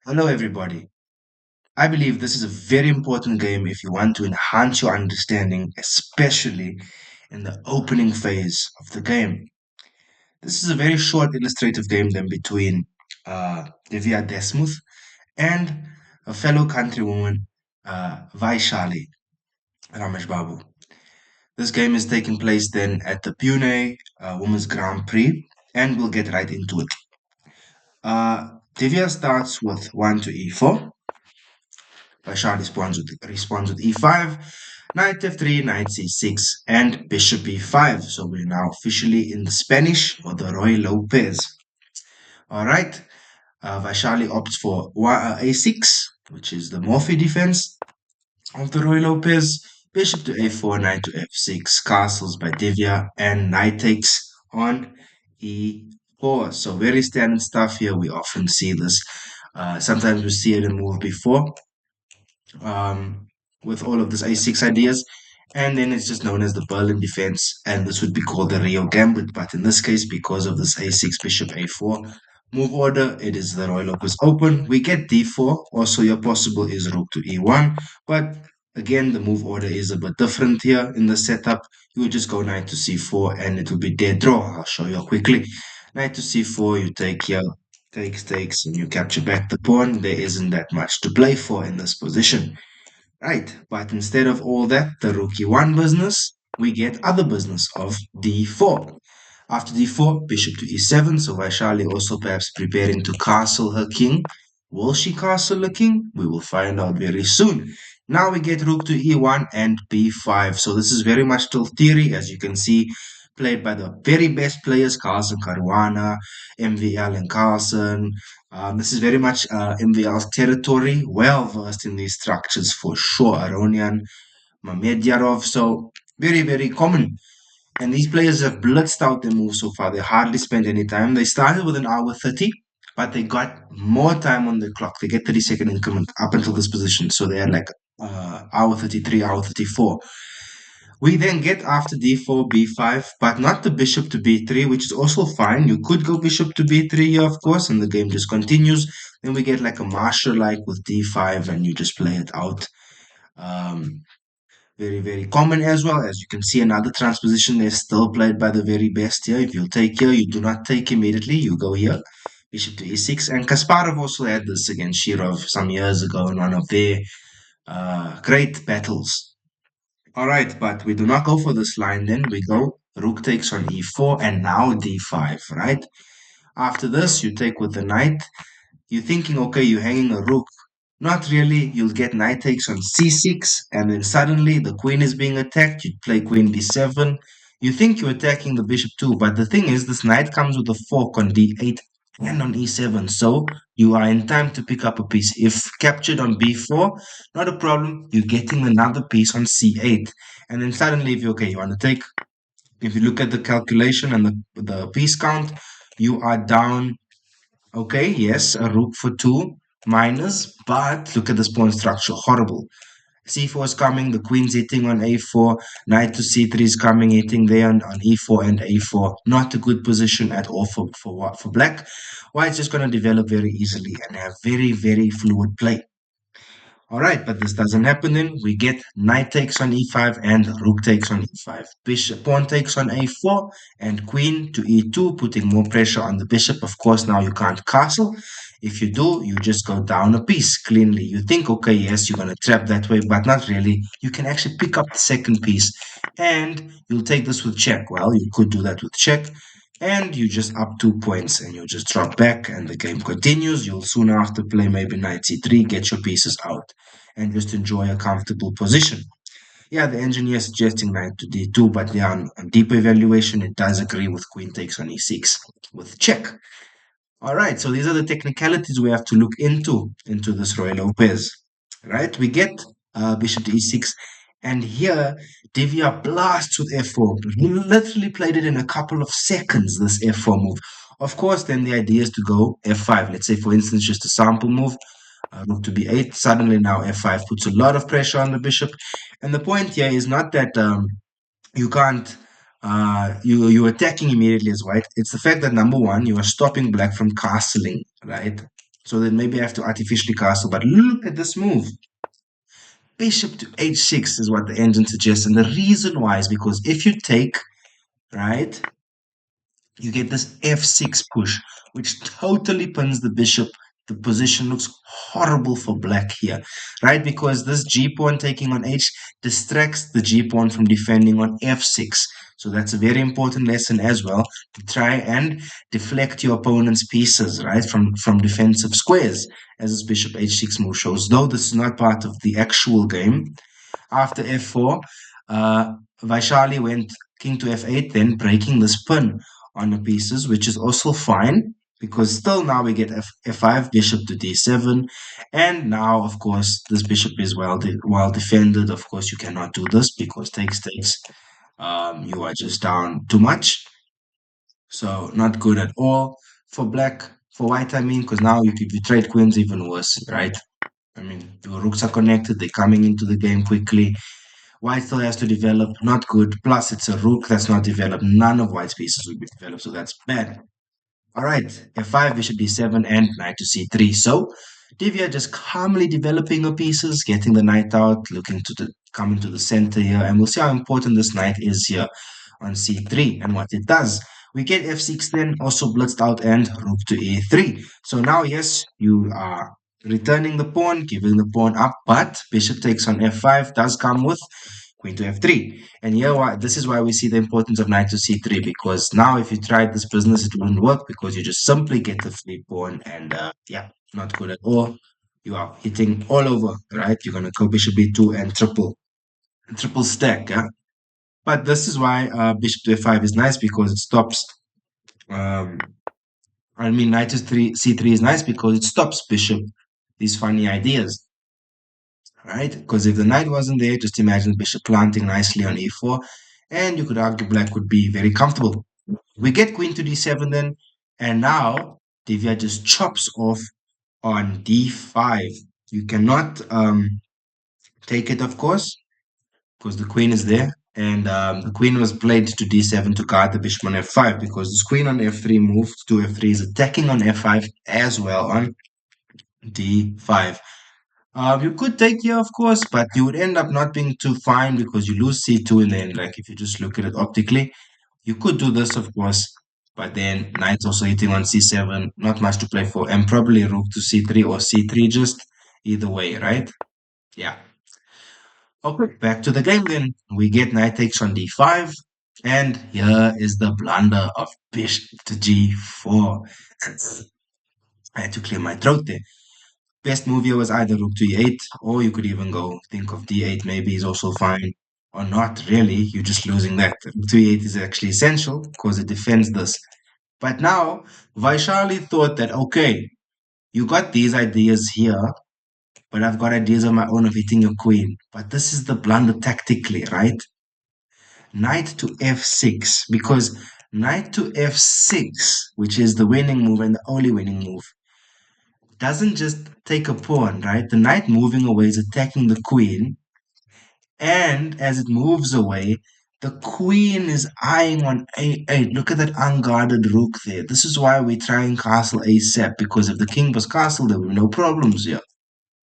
Hello, everybody. I believe this is a very important game if you want to enhance your understanding, especially in the opening phase of the game. This is a very short illustrative game then between Divya Deshmukh and a fellow countrywoman, Vaishali Rameshbabu. This game is taking place then at the Pune Women's Grand Prix, and we'll get right into it. Divya starts with 1 to e4. Shah responds with e5, knight f3, knight c6, and bishop e5. So we're now officially in the Spanish or the Roy Lopez. All right. Vaishali opts for a6, which is the Morphy defense of the Roy Lopez. Bishop to a4, knight to f6, castles by Divya, and knight takes on e4. So very standard stuff here. We often see this. Sometimes we see it in move before um, with all of this A6 ideas. And then it's just known as the Berlin defense, and this would be called the Rio Gambit. But in this case, because of this A6 bishop A4 move order, it is the Roy Lopez open. We get D4. Also, your possible is rook to E1. But again, the move order is a bit different here in the setup. You would just go knight to C4, and it will be dead draw. I'll show you quickly. Knight to C4, you take here, takes, and you capture back the pawn. There isn't that much to play for in this position. Right, but instead of all that, the rook e1 business, we get other business of d4. After d4, bishop to e7, so Vaishali also perhaps preparing to castle her king. Will she castle the king? We will find out very soon. Now we get rook to e1 and b5. So this is very much still theory, as you can see, played by the very best players, Carlsen Caruana, MVL and Carlsen. This is very much MVL's territory, well versed in these structures for sure. Aronian, Mamedyarov, so very, very common. And these players have blitzed out their moves so far. They hardly spent any time. They started with an hour 30, but they got more time on the clock. They get 30-second increment up until this position. So they had like hour 33, hour 34. We then get after d4, b5, but not the bishop to b3, which is also fine. You could go bishop to b3 here, of course, and the game just continues. Then we get like a marshal-like with d5, and you just play it out. Um, very, very common as well. As you can see, another transposition is still played by the very best here. If you take here, you do not take immediately. You go here, bishop to e6. And Kasparov also had this against Shirov some years ago in one of their great battles. All right, but we do not go for this line then. We go rook takes on e4 and now d5, right? After this, you take with the knight. You're thinking, okay, you're hanging a rook. Not really. You'll get knight takes on c6, and then suddenly the queen is being attacked. You play queen b7. You think you're attacking the bishop too, but the thing is, this knight comes with a fork on d8 and on e7, so you are in time to pick up a piece. If captured on b4, not a problem. You're getting another piece on c8, and then suddenly, if you okay, you want to take. If you look at the calculation and the piece count, you are down. Okay, yes, a rook for 2 minus, but look at this pawn structure, horrible. C4 is coming, the queen's hitting on a4, knight to c3 is coming, hitting there on e4 and a4. Not a good position at all for black. White's just going to develop very easily and have very, very fluid play. All right, but this doesn't happen then. We get knight takes on e5 and rook takes on e5. Bishop pawn takes on a4 and queen to e2, putting more pressure on the bishop. Of course, now you can't castle. If you do, you just go down a piece cleanly. You think, okay, yes, you're going to trap that way, but not really. You can actually pick up the second piece and you'll take this with check. Well, you could do that with check and you just up 2 points and you just drop back and the game continues. You'll soon after play maybe knight c3, get your pieces out and just enjoy a comfortable position. Yeah, the engineer is suggesting knight to d2, but yeah, on deeper evaluation, it does agree with queen takes on e6 with check. All right, so these are the technicalities we have to look into this Roy Lopez. Right, we get bishop to e6, and here Divya blasts with f4. He literally played it in a couple of seconds, this f4 move. Of course, then the idea is to go f5. Let's say, for instance, just a sample move, rook to b8. Suddenly now f5 puts a lot of pressure on the bishop. And the point here is not that you can't you're attacking immediately as white. It's the fact that number one, you are stopping black from castling, right? So then maybe I have to artificially castle. But look at this move. Bishop to h6 is what the engine suggests. And the reason why is because if you take, right, you get this f6 push, which totally pins the bishop. The position looks horrible for black here, right? Because this g pawn taking on h distracts the g pawn from defending on f6. So that's a very important lesson as well, to try and deflect your opponent's pieces, right, from defensive squares, as this bishop h6 move shows. Though this is not part of the actual game, after f4, uh, Vaishali went king to f8, then breaking this pin on the pieces, which is also fine because still now we get f5, bishop to d7, and now of course this bishop is well defended. Of course you cannot do this because takes. You are just down too much, so not good at all for black. For white, I mean, because now if you trade queens, even worse, right? I mean, your rooks are connected, they're coming into the game quickly. White still has to develop, not good. Plus, it's a rook that's not developed. None of white's pieces will be developed, so that's bad. All right, f5, bishop d7, and knight to c3. So, Divya just calmly developing her pieces, getting the knight out, looking to the coming to the center here, and we'll see how important this knight is here on c3 and what it does. We get f6 then, also blitzed out, and rook to e3. So now, yes, you are returning the pawn, giving the pawn up, but bishop takes on f5 does come with queen to f3. And here, this is why we see the importance of knight to c3, because now if you tried this business, it wouldn't work because you just simply get the free pawn, and yeah, not good at all. You are hitting all over, right? You're going to go bishop b2 and triple stack, yeah? But this is why bishop to f5 is nice because it stops. Um, I mean, knight to c3 is nice because it stops bishop these funny ideas, right? Because if the knight wasn't there, just imagine bishop planting nicely on e4, and you could argue black would be very comfortable. We get queen to d7 then, and now Divya just chops off on d5. You cannot take it, of course, because the queen is there. And the queen was played to d7 to guard the bishop on f5 because this queen on f3 moved to f3 is attacking on f5 as well on d5. You could take here, of course, but you would end up not being too fine because you lose c2 in the end. Like if you just look at it optically, you could do this, of course, but then knight's also hitting on c7, not much to play for, and probably rook to c3 or c3, just either way, right? Yeah. Okay, back to the game then. We get knight takes on d5, and here is the blunder of bishop to g4. I had to clear my throat there. Best move here was either rook to e8, or you could even go think of d8 maybe is also fine, or not really, you're just losing that. Rook to e8 is actually essential because it defends this. But now, Vaishali thought that, okay, you got these ideas here, but I've got ideas of my own of hitting your queen. But this is the blunder tactically, right? Knight to f6, because knight to f6, which is the winning move and the only winning move, doesn't just take a pawn, right? The knight moving away is attacking the queen, and as it moves away, the queen is eyeing on a8. Look at that unguarded rook there. This is why we try and castle ASAP, because if the king was castled, there were no problems here,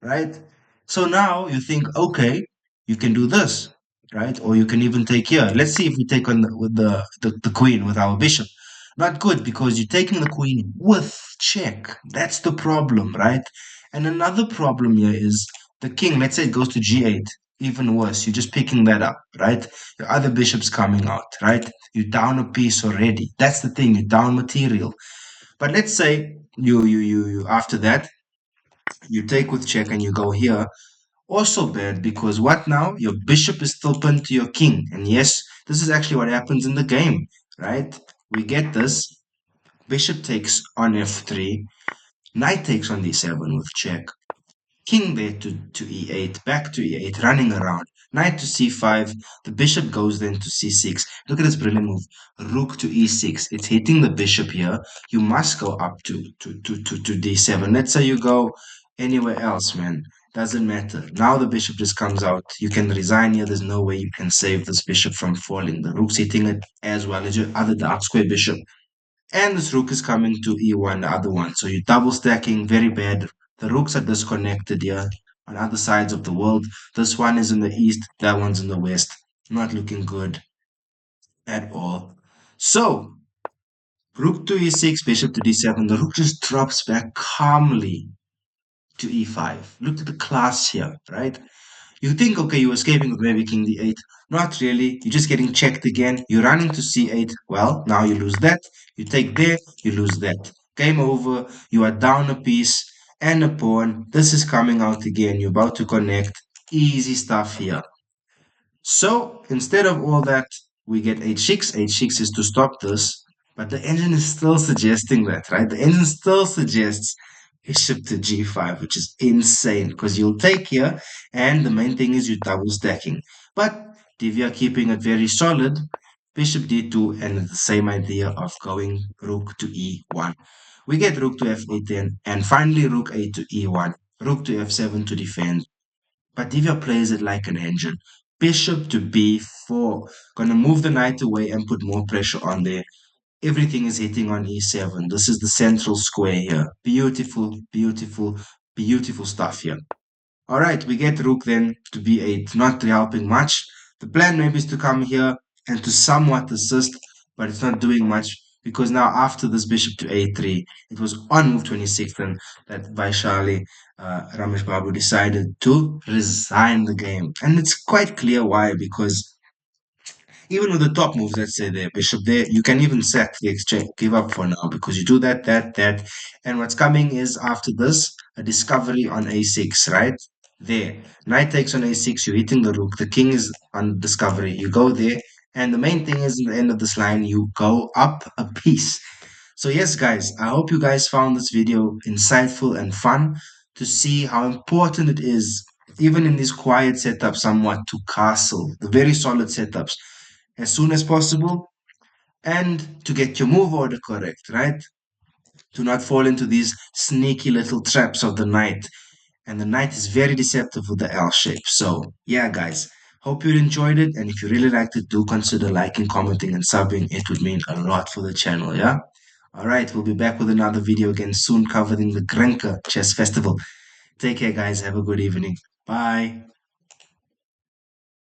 right? So now you think, okay, you can do this, right? Or you can even take here. Let's see if we take on with the queen with our bishop. Not good because you're taking the queen with check. That's the problem, right? And another problem here is the king. Let's say it goes to g8. Even worse, you're just picking that up, right? Your other bishop's coming out, right? You're down a piece already. That's the thing. You're down material. But let's say you after that you take with check and you go here. Also bad because what now? Your bishop is still pinned to your king. And yes, this is actually what happens in the game, right? We get this. Bishop takes on f3. Knight takes on d7 with check. King there to e8, back to e8, running around. Knight to c5. The bishop goes then to c6. Look at this brilliant move. Rook to e6. It's hitting the bishop here. You must go up to d7. Let's say you go anywhere else, man. Doesn't matter. Now the bishop just comes out. You can resign here. There's no way you can save this bishop from falling. The rook's hitting it as well as your other dark square bishop. And this rook is coming to e1, the other one. So you're double stacking, very bad. The rooks are disconnected here on other sides of the world. This one is in the east, that one's in the west. Not looking good at all. So, rook to e6, bishop to d7. The rook just drops back calmly to e5. Look at the class here, right? You think, okay, you're escaping with maybe king d8. Not really. You're just getting checked again. You're running to c8. Well, now you lose that. You take there, you lose that. Game over. You are down a piece and a pawn. This is coming out again. You're about to connect. Easy stuff here. So instead of all that, we get h6. H6 is to stop this, but the engine is still suggesting that, right? The engine still suggests bishop to g5, which is insane because you'll take here, and the main thing is you're double stacking. But Divya keeping it very solid, bishop d2, and the same idea of going rook to e1. We get rook to f8 then, and finally rook a to e1, rook to f7 to defend. But Divya plays it like an engine. Bishop to b4. Gonna move the knight away and put more pressure on there. Everything is hitting on e7. This is the central square here. Beautiful, beautiful, beautiful stuff here. All right, we get rook then to b8, not helping much. The plan maybe is to come here and to somewhat assist, but it's not doing much because now after this bishop to a3, it was on move 26 then that Vaishali Rameshbabu decided to resign the game. And it's quite clear why, because even with the top moves, let's say there, bishop there, you can even set the exchange, give up for now because you do that, that. And what's coming is after this, a discovery on a6, right? There. Knight takes on a6, you're hitting the rook. The king is on discovery. You go there. And the main thing is in the end of this line, you go up a piece. So yes, guys, I hope you guys found this video insightful and fun to see how important it is, even in these quiet setups somewhat, to castle, the very solid setups as soon as possible and to get your move order correct, right? To not fall into these sneaky little traps of the knight. And the knight is very deceptive with the L shape. So, yeah, guys, hope you enjoyed it. And if you really liked it, do consider liking, commenting, and subbing. It would mean a lot for the channel, yeah? All right, we'll be back with another video again soon covering the Grenka Chess Festival. Take care, guys. Have a good evening. Bye.